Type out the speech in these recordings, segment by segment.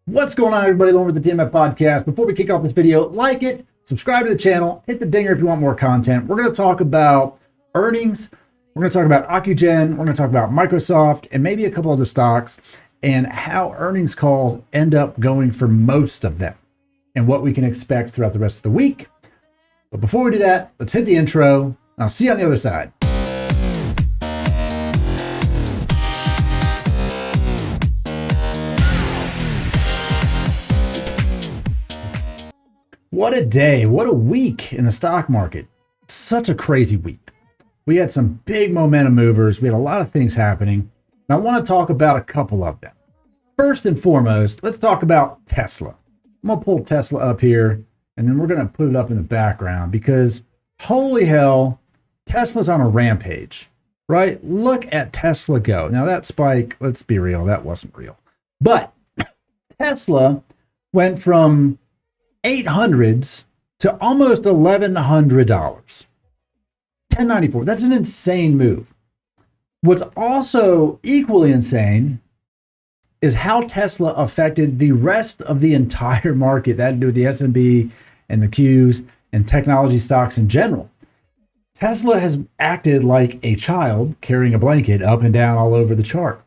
What's going on, everybody? Over the TMF podcast. Before we kick off this video, like it, subscribe to the channel, hit the dinger if you want more content. We're going to talk about earnings. We're going to talk about Ocgn. We're going to talk about Microsoft and maybe a couple other stocks and how earnings calls end up going for most of them and what we can expect throughout the rest of the week. But before we do that, let's hit the intro and I'll see you on the other side. What a day, what a week in the stock market. Such a crazy week. We had some big momentum movers. We had a lot of things happening. And I want to talk about a couple of them. First and foremost, let's talk about Tesla. I'm going to pull Tesla up here and then we're going to put it up in the background because holy hell, Tesla's on a rampage, right? Look at Tesla go. Now that spike, let's be real, that wasn't real. But Tesla went from 800s to almost $1,100. 1094. That's an insane move. What's also equally insane is how Tesla affected the rest of the entire market. That had to do with the S&P and the Qs and technology stocks in general. Tesla has acted like a child carrying a blanket up and down all over the chart.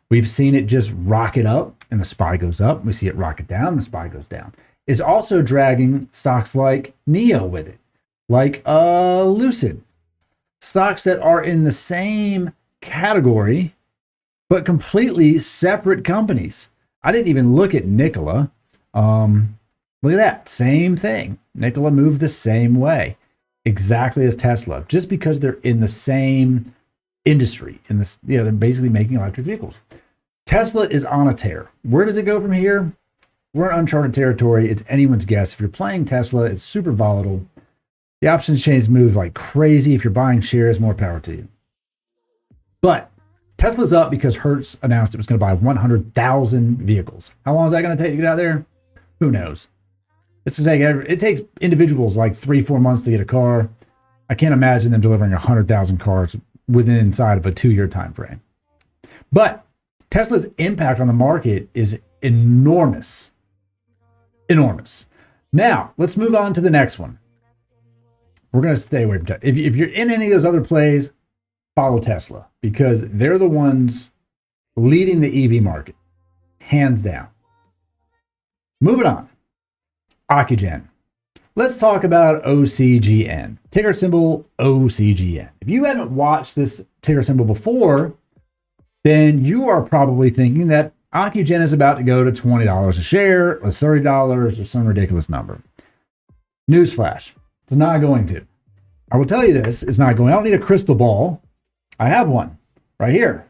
We've seen it just rocket up and the SPY goes up. We see it rocket down, the SPY goes down. Is also dragging stocks like NEO with it, like Lucid, stocks that are in the same category, but completely separate companies. I didn't even look at Nikola. Look at that, same thing. Nikola moved the same way, exactly as Tesla, just because they're in the same industry. In this, they're basically making electric vehicles. Tesla is on a tear. Where does it go from here? We're in uncharted territory. It's anyone's guess. If you're playing Tesla, it's super volatile. The options chains move like crazy. If you're buying shares, more power to you. But Tesla's up because Hertz announced it was going to buy 100,000 vehicles. How long is that going to take to get out there? Who knows? It takes individuals like 3-4 months to get a car. I can't imagine them delivering 100,000 cars inside of a 2-year time frame. But Tesla's impact on the market is enormous. Enormous. Now, let's move on to the next one. We're going to stay away from Tesla. If you're in any of those other plays, follow Tesla because they're the ones leading the EV market, hands down. Moving on. Ocgn. Let's talk about OCGN. Ticker symbol OCGN. If you haven't watched this ticker symbol before, then you are probably thinking that Ocgn is about to go to $20 a share or $30 or some ridiculous number. Newsflash, it's not going to. I will tell you this, it's not going. I don't need a crystal ball. I have one right here.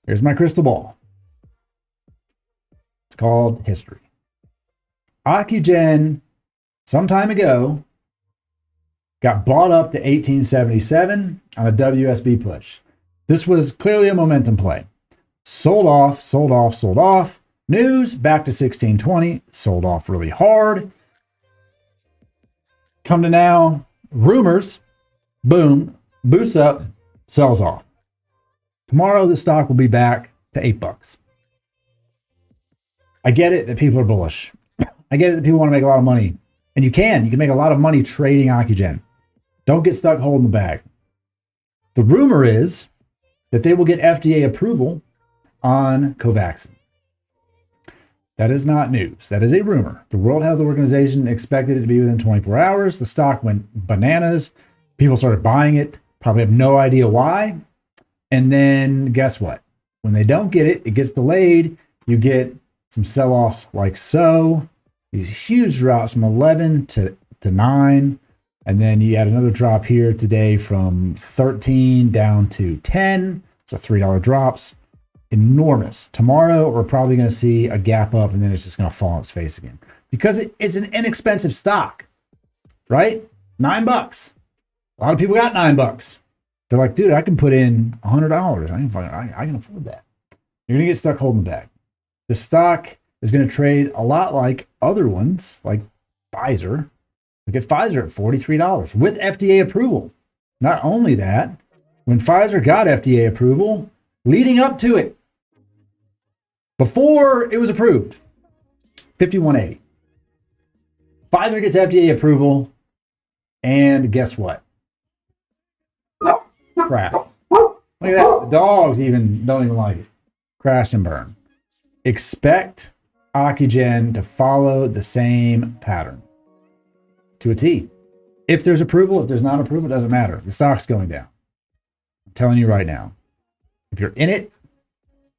Here's my crystal ball. It's called history. Ocgn, some time ago, got bought up to 1877 on a WSB push. This was clearly a momentum play. Sold off, sold off, sold off. News, back to 1620, sold off really hard. Come to now, rumors, boom, boosts up, sells off. Tomorrow, the stock will be back to $8. I get it that people are bullish. I get it that people want to make a lot of money. And you can make a lot of money trading Ocgn. Don't get stuck holding the bag. The rumor is that they will get FDA approval on Covaxin. That is not news. That is a rumor. The World Health Organization expected it to be within 24 hours. The stock went bananas. People started buying it. Probably have no idea why. And then guess what? When they don't get it, it gets delayed. You get some sell-offs like so. These huge drops from 11 to 9. And then you had another drop here today from 13 down to 10. So $3 drops. Enormous. Tomorrow, we're probably going to see a gap up and then it's just going to fall on its face again because it's an inexpensive stock, right? $9. A lot of people got $9. They're like, dude, I can put in $100. I can afford that. You're going to get stuck holding the bag. The stock is going to trade a lot like other ones, like Pfizer. Look at Pfizer at $43 with FDA approval. Not only that, when Pfizer got FDA approval, leading up to it, before it was approved, 51.80. Pfizer gets FDA approval, and guess what? Crap. Look at that. The dogs don't even like it. Crash and burn. Expect Ocgn to follow the same pattern to a T. If there's approval, if there's not approval, it doesn't matter. The stock's going down. I'm telling you right now. If you're in it,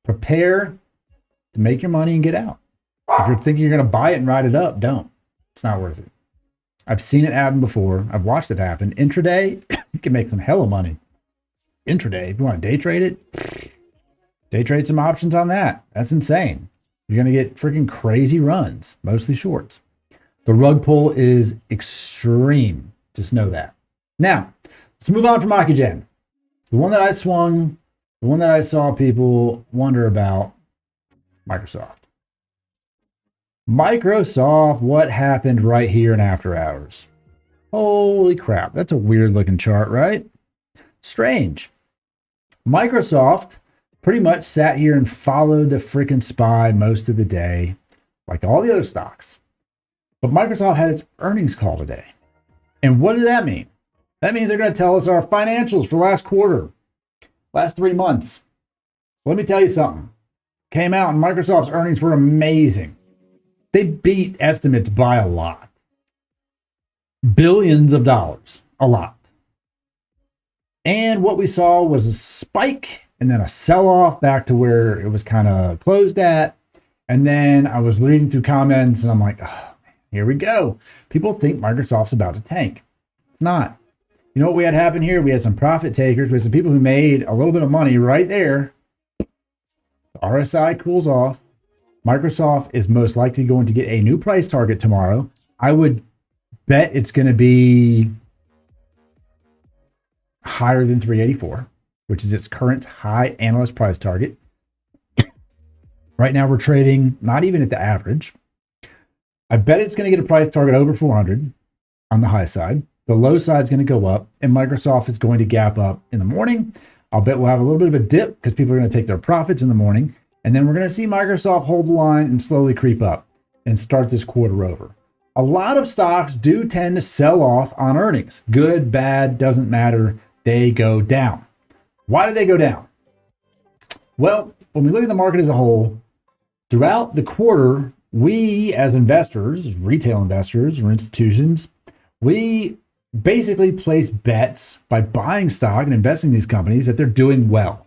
prepare to make your money and get out. If you're thinking you're going to buy it and ride it up, don't. It's not worth it. I've seen it happen before. I've watched it happen. Intraday, you can make some hella money. Intraday, if you want to day trade it, day trade some options on that. That's insane. You're going to get freaking crazy runs, mostly shorts. The rug pull is extreme. Just know that. Now, let's move on from Ocgn. The one that I swung, the one that I saw people wonder about, Microsoft. Microsoft, what happened right here in after hours? Holy crap, that's a weird looking chart, right? Strange. Microsoft pretty much sat here and followed the freaking SPY most of the day, like all the other stocks. But Microsoft had its earnings call today. And what does that mean? That means they're going to tell us our financials for last quarter, last 3 months. Let me tell you something. Came out and Microsoft's earnings were amazing. They beat estimates by a lot. Billions of dollars. A lot. And what we saw was a spike and then a sell-off back to where it was kind of closed at. And then I was reading through comments and I'm like, oh, here we go. People think Microsoft's about to tank. It's not. You know what we had happen here? We had some profit takers. We had some people who made a little bit of money right there. The RSI cools off. Microsoft is most likely going to get a new price target tomorrow. I would bet it's going to be higher than 384, which is its current high analyst price target. Right now we're trading not even at the average. I bet it's going to get a price target over 400 on the high side. The low side is going to go up, and Microsoft is going to gap up in the morning. I'll bet we'll have a little bit of a dip because people are going to take their profits in the morning. And then we're going to see Microsoft hold the line and slowly creep up and start this quarter over. A lot of stocks do tend to sell off on earnings. Good, bad, doesn't matter. They go down. Why do they go down? Well, when we look at the market as a whole, throughout the quarter, we as investors, retail investors or institutions, we basically place bets by buying stock and investing in these companies that they're doing well.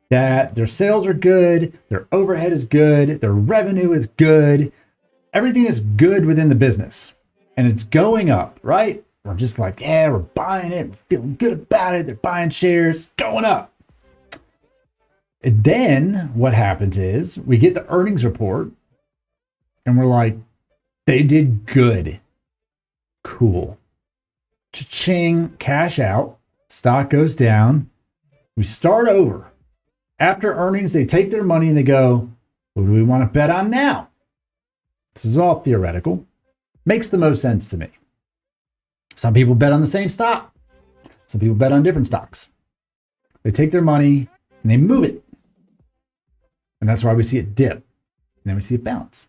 That their sales are good, their overhead is good, their revenue is good, everything is good within the business. And it's going up, right? We're just like, yeah, we're buying it, we're feeling good about it, they're buying shares, going up. And then what happens is we get the earnings report and we're like, they did good. Cool. Cha-ching, cash out, stock goes down, we start over. After earnings, they take their money and they go, what do we want to bet on now? This is all theoretical. Makes the most sense to me. Some people bet on the same stock. Some people bet on different stocks. They take their money and they move it. And that's why we see it dip. And then we see it bounce.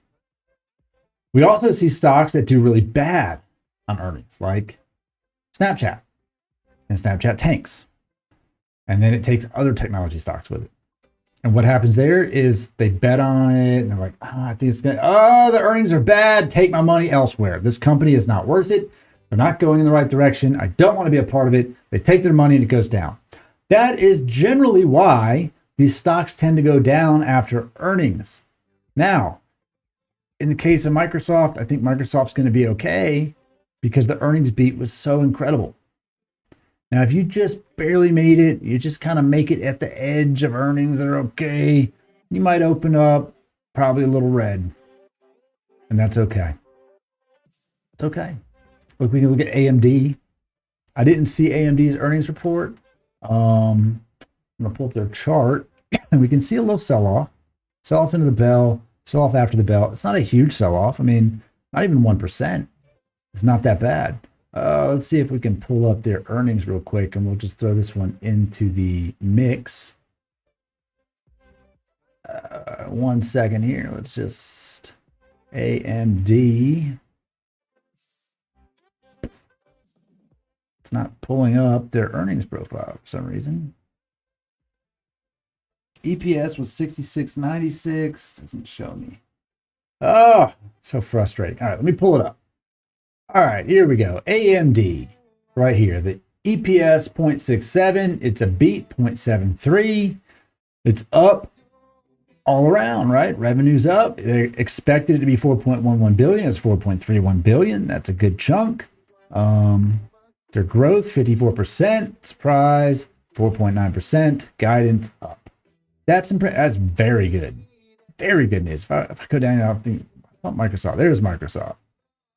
We also see stocks that do really bad on earnings, like Snapchat. And Snapchat tanks. And then it takes other technology stocks with it. And what happens there is they bet on it and they're like, I think it's going to, the earnings are bad. Take my money elsewhere. This company is not worth it. They're not going in the right direction. I don't want to be a part of it. They take their money and it goes down. That is generally why these stocks tend to go down after earnings. Now, in the case of Microsoft, I think Microsoft's going to be okay because the earnings beat was so incredible. Now, if you just barely made it, you just kind of make it at the edge of earnings that are okay, you might open up probably a little red. And that's okay. It's okay. Look, we can look at AMD. I didn't see AMD's earnings report. I'm going to pull up their chart, and we can see a little sell-off. Sell-off into the bell, sell-off after the bell. It's not a huge sell-off. I mean, not even 1%. It's not that bad. Let's see if we can pull up their earnings real quick, and we'll just throw this one into the mix. 1 second here. Let's just AMD. It's not pulling up their earnings profile for some reason. EPS was 66.96. Doesn't show me. Oh, so frustrating. All right, let me pull it up. All right, here we go. AMD, right here. The EPS 0.67. It's a beat 0.73. It's up all around, right? Revenue's up. They expected it to be 4.11 billion. It's 4.31 billion. That's a good chunk. Their growth 54%. Surprise 4.9%. Guidance up. That's very good. Very good news. If I go down, I think Microsoft. There's Microsoft.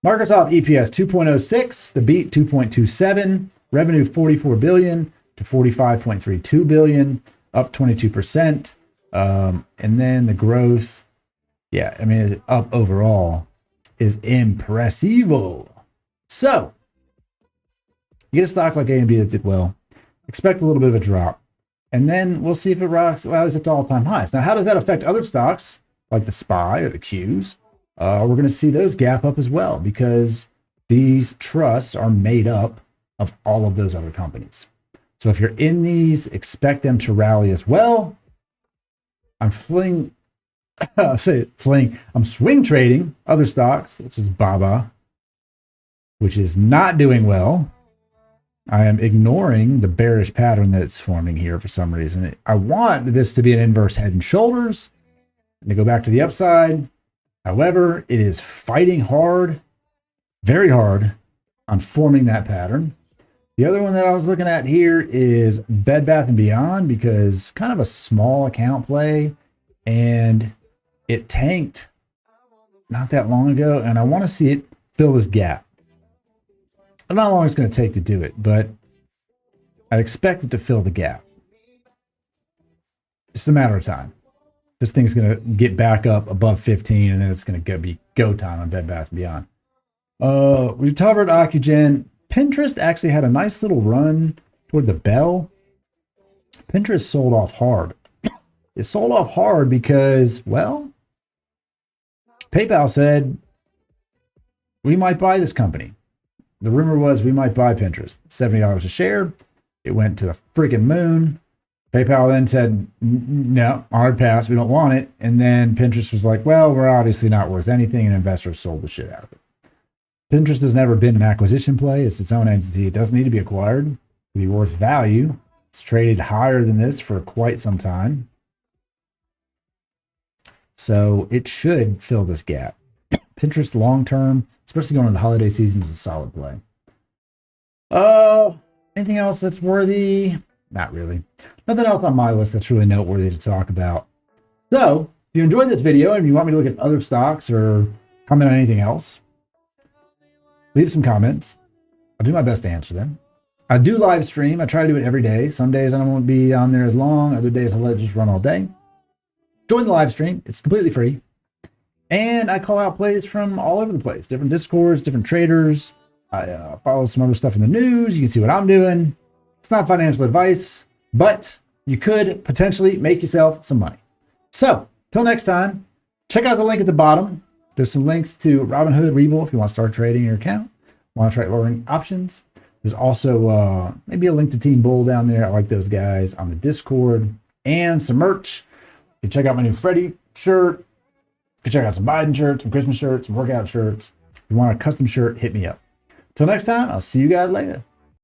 Microsoft EPS 2.06. The beat 2.27. Revenue 44 billion to 45.32 billion, up 22%. And then the growth, yeah, I mean, up overall is impressivo. So you get a stock like AMD that did well. Expect a little bit of a drop. And then we'll see if it rallies up to all-time highs. Now, how does that affect other stocks like the SPY or the Qs? We're going to see those gap up as well because these trusts are made up of all of those other companies. So if you're in these, expect them to rally as well. I'm swing trading other stocks, which is Bbby, which is not doing well. I am ignoring the bearish pattern that it's forming here for some reason. I want this to be an inverse head and shoulders and to go back to the upside. However, it is fighting hard, very hard, on forming that pattern. The other one that I was looking at here is Bed Bath & Beyond because kind of a small account play and it tanked not that long ago and I want to see it fill this gap. I don't know how long it's going to take to do it, but I expect it to fill the gap. It's a matter of time. This thing's going to get back up above 15, and then it's going to be go time on Bed Bath & Beyond. We covered Ocgn. Pinterest actually had a nice little run toward the bell. Pinterest sold off hard. It sold off hard because, well, PayPal said, we might buy this company. The rumor was we might buy Pinterest. $70 a share. It went to the freaking moon. PayPal then said, no, hard pass. We don't want it. And then Pinterest was like, well, we're obviously not worth anything. And investors sold the shit out of it. Pinterest has never been an acquisition play. It's its own entity. It doesn't need to be acquired to be worth value. It's traded higher than this for quite some time. So it should fill this gap. Pinterest long-term, especially going into the holiday season, is a solid play. Anything else that's worthy? Not really. Nothing else on my list that's really noteworthy to talk about. So, if you enjoyed this video and you want me to look at other stocks or comment on anything else, leave some comments. I'll do my best to answer them. I do live stream. I try to do it every day. Some days I won't be on there as long. Other days I'll let it just run all day. Join the live stream. It's completely free. And I call out plays from all over the place. Different Discords, different traders. I follow some other stuff in the news. You can see what I'm doing. It's not financial advice, but you could potentially make yourself some money. So, till next time, check out the link at the bottom. There's some links to Robinhood, WEBULL if you want to start trading your account. Want to try lowering options. There's also maybe a link to Team Bull down there. I like those guys on the Discord. And some merch. You can check out my new Freddie shirt. You can check out some Biden shirts, some Christmas shirts, some workout shirts. If you want a custom shirt, hit me up. Till next time, I'll see you guys later.